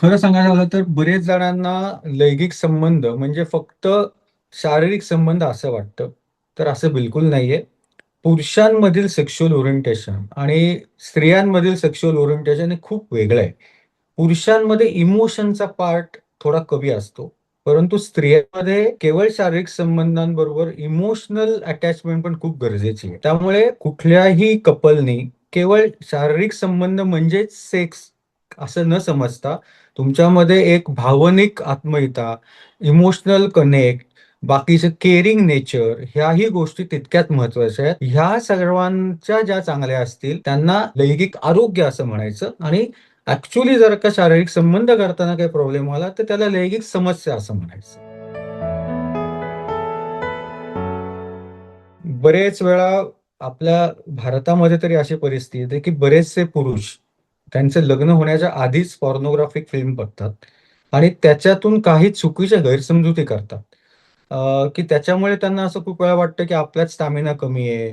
खरं सांगायचं झालं तर बरेच जणांना लैंगिक संबंध म्हणजे फक्त शारीरिक संबंध असं वाटतं. तर असं बिलकुल नाहीये. पुरुषांमधील सेक्शुअल ओरिएंटेशन आणि स्त्रियांमधील सेक्शुअल ओरिएंटेशन हे खूप वेगळं आहे. पुरुषांमध्ये इमोशनचा पार्ट थोडा कमी असतो. परंतु स्त्रियांमध्ये केवळ शारीरिक संबंधांबरोबर इमोशनल अटॅचमेंट पण खूप गरजेची आहे. त्यामुळे कुठल्याही कपलनी केवळ शारीरिक संबंध म्हणजेच सेक्स असं न समजता तुमच्यामध्ये एक भावनिक आत्मीयता, इमोशनल कनेक्ट, बाकीचं केअरिंग नेचर ह्याही गोष्टी तितक्याच महत्वाच्या आहेत. ह्या सर्वांच्या ज्या चांगल्या असतील त्यांना लैंगिक आरोग्य असं म्हणायचं आणि ऍक्च्युली जर का शारीरिक संबंध करताना काही प्रॉब्लेम आला तर त्याला लैंगिक समस्या असं म्हणायचं. बरेच वेळा आपल्या भारतामध्ये तरी अशी परिस्थिती आहे की बरेचसे पुरुष त्यांचे लग्न होण्याच्या आधीच पॉर्नोग्राफिक फिल्म बघतात आणि त्याच्यातून काही चुकीच्या गैरसमजुती करतात. की त्याच्यामुळे त्यांना असं खूप वेळा वाटतं की आपल्यात स्टॅमिना कमी आहे.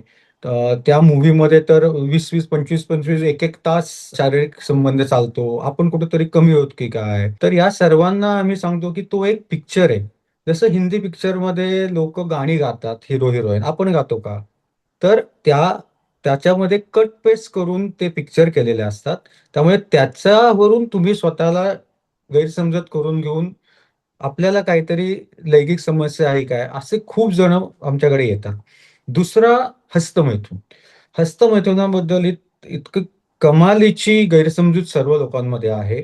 त्या मूव्हीमध्ये तर 20-20, 25-25, 1-1 तास शारीरिक संबंध चालतो. आपण कुठेतरी कमी आहोत की काय? तर या सर्वांना आम्ही सांगतो की तो एक पिक्चर आहे. जसं हिंदी पिक्चरमध्ये लोकं गाणी गातात, हिरो-हिरोईन. आपण गातो का? तर त्याच्यामध्ये कट पेस्ट करून ते पिक्चर केलेले असतात. त्यामुळे त्याच्यावरून तुम्ही स्वतःला गैरसमजत करून घेऊन आपल्याला काहीतरी लैंगिक समस्या आहे काय? असे खूप जण आमच्याकडे येतात. दुसरा हस्तमैथून. हस्तमैथुनाबद्दल इतकं कमालीची गैरसमजूत सर्व लोकांमध्ये आहे.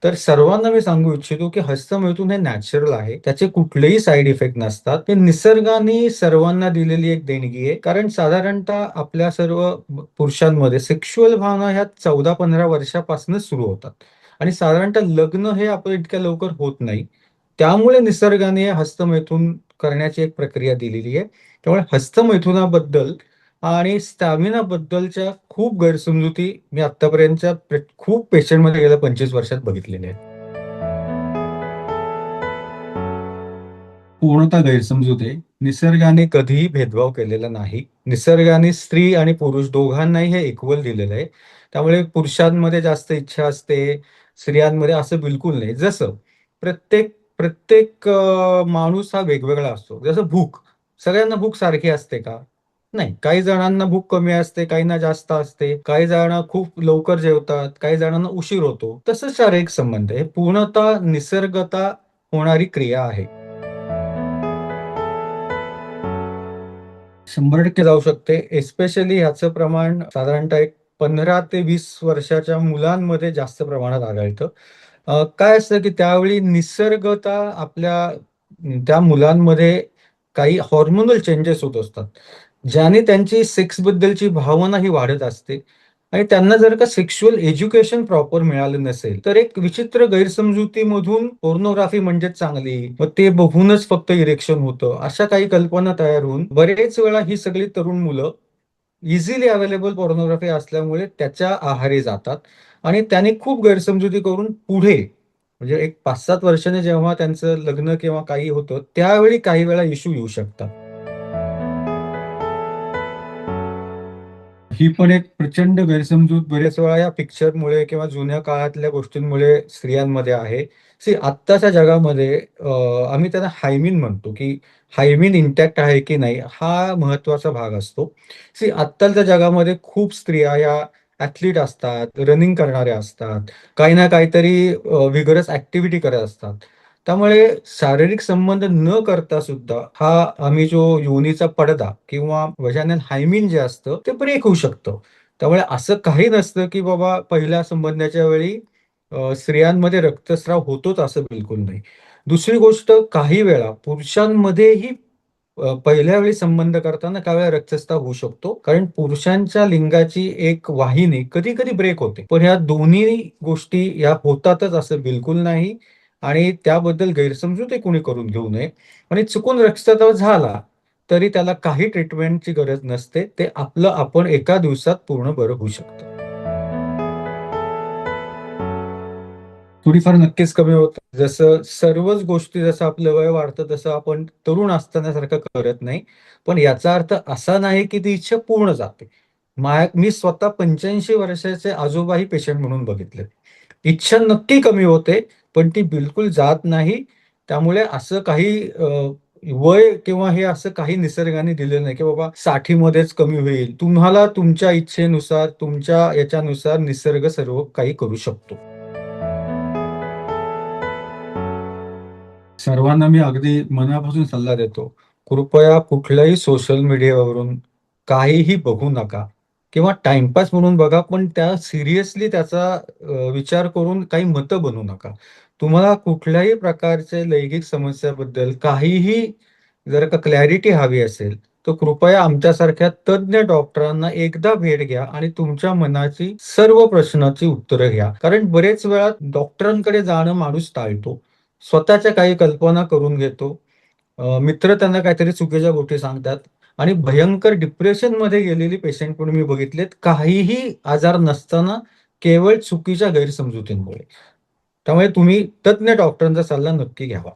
तर सर्वांना मी सांगू इच्छितो, की हस्तमैथून हे नॅचरल आहे. त्याचे कुठलेही साइड इफेक्ट नसतात. ते निसर्गाने सर्वांना दिलेली एक देणगी आहे. कारण साधारणतः आपल्या सर्व पुरुषांमध्ये सेक्शुअल भावना ह्या 14-15 वर्षापासूनच सुरू होतात आणि साधारणतः लग्न हे आपलं इतक्या लवकर होत नाही. त्यामुळे निसर्गाने हस्तमैथून करण्याची एक प्रक्रिया दिलेली आहे. त्यामुळे हस्तमैथुनाबद्दल आणि स्टॅमिनाबद्दलच्या खूप गैरसमजुती मी आत्तापर्यंतच्या खूप पेशंटमध्ये गेल्या 25 वर्षात बघितलेल्या आहेत. पूर्णतः गैरसमजूत आहे. निसर्गाने कधीही भेदभाव केलेला नाही. निसर्गाने स्त्री आणि पुरुष दोघांनाही हे इक्वल दिलेलं आहे. त्यामुळे पुरुषांमध्ये जास्त इच्छा असते, स्त्रियांमध्ये असं बिलकुल नाही. जसं प्रत्येक प्रत्येक माणूस हा वेगवेगळा असतो. जसं भूक, सगळ्यांना भूक सारखी असते का? नाही. काही जणांना भूक कमी असते, काहींना जास्त असते. काही जण खूप लवकर जेवतात, काही जणांना उशीर होतो. तसंच शारीरिक संबंध हे पूर्णतः निसर्गतः होणारी क्रिया आहे. 100% जाऊ शकते. एस्पेशली ह्याचं प्रमाण साधारणतः एक 15 ते 20 वर्षाच्या मुलांमध्ये जास्त प्रमाणात आढळतं. काय असतं की त्यावेळी निसर्गतः त्या मुलांमध्ये काही हार्मोनल चेंजेस होत असतात. ज्याने त्यांची सेक्सबद्दलची भावना ही वाढत असते आणि त्यांना जर का सेक्शुअल एज्युकेशन प्रॉपर मिळालं नसेल, तर एक विचित्र गैरसमजुतीमधून पोर्नोग्राफी म्हणजेच चांगली, मग ते बघूनच फक्त इरेक्शन होतं, अशा काही कल्पना तयार होऊन बरेच वेळा ही सगळी तरुण मुलं इझिली अवेलेबल पोर्नोग्राफी असल्यामुळे त्याच्या आहारी जातात आणि त्याने खूप गैरसमजुती करून पुढे म्हणजे एक 5-7 वर्षांनी जेव्हा त्यांचं लग्न किंवा काही होतं, त्यावेळी काही वेळा इश्यू येऊ शकतात. ही पण एक प्रचंड गैरसमजूत बरेच वेळा या पिक्चरमुळे किंवा जुन्या काळातल्या गोष्टींमुळे स्त्रियांमध्ये आहे. आत्ताच्या जगामध्ये आम्ही त्यांना हायमीन म्हणतो, की हायमीन इंटॅक्ट आहे की नाही हा महत्त्वाचा भाग असतो. आत्ताच्या जगामध्ये खूप स्त्रिया या ॲथलीट असतात, रनिंग करणाऱ्या असतात, काही ना काहीतरी व्हिगरस ॲक्टिव्हिटी करत असतात. त्यामुळे शारीरिक संबंध न करता सुद्धा हा आम्ही जो योनीचा पडदा किंवा व्हॅजायनल हायमीन जे असतं ते ब्रेक होऊ शकतं. त्यामुळे असं काही नसतं, की बाबा पहिल्या संबंधाच्या वेळी स्त्रियांमध्ये रक्तस्राव होतोच असं बिलकुल नाही. दुसरी गोष्ट काही वेळा पुरुषांमध्येही पहिल्या वेळी संबंध करताना काही वेळा रक्तस्राव होऊ शकतो. कारण पुरुषांच्या लिंगाची एक वाहिनी कधी-कधी ब्रेक होते. पण ह्या दोन्ही गोष्टी या होतातच असं बिलकुल नाही आणि त्याबद्दल गैरसमजूतही कोणी करून घेऊ नये आणि चुकून रक्तस्राव झाला, तरी त्याला काही ट्रीटमेंटची गरज नसते. ते आपलं आपण एका दिवसात पूर्ण बरं होऊ शकतं. थोडीफार नक्कीच कमी होतं. जसं सर्वच गोष्टी जसं आपलं वय वाढतं तसं आपण तरुण असतानासारखं करत नाही. पण याचा अर्थ असा नाही की ती इच्छा पूर्ण जाते. मी स्वतः 85 वर्षाचे आजोबाही पेशंट म्हणून बघितले. इच्छा नक्की कमी होते, पण ती बिलकुल जात नाही. त्यामुळे असं काही वय किंवा हे असं काही निसर्गाने दिलं नाही, की बाबा 60 मध्येच कमी होईल. तुम्हाला तुमच्या इच्छेनुसार, तुमच्या याच्यानुसार निसर्ग सर्व काही करू शकतो. सर्वांना मी अगदी मनापासून सल्ला देतो. कृपया कुठल्याही सोशल मीडियावरून काहीही बघू नका किंवा टाईमपास म्हणून बघा, पण त्या सिरियसली त्याचा विचार करून काही मतं बनवू नका. तुम्हाला कुठल्याही प्रकारचे लैंगिक समस्याबद्दल काहीही जर का क्लॅरिटी हवी असेल, तर कृपया आमच्यासारख्या तज्ञ डॉक्टरांना एकदा भेट घ्या आणि तुमच्या मनाची सर्व प्रश्नाची उत्तरं घ्या. कारण बरेच वेळा डॉक्टरांकडे जाणं माणूस टाळतो. स्वतःच्या काही कल्पना करून घेतो. मित्र त्यांना काहीतरी चुकीच्या गोष्टी सांगतात आणि भयंकर डिप्रेशनमध्ये गेलेली पेशंट पण मी बघितलेत, काहीही आजार नसताना केवळ चुकीच्या गैरसमजुतींमुळे. त्यामुळे तुम्ही तज्ञ डॉक्टरांचा सल्ला नक्की घ्यावा.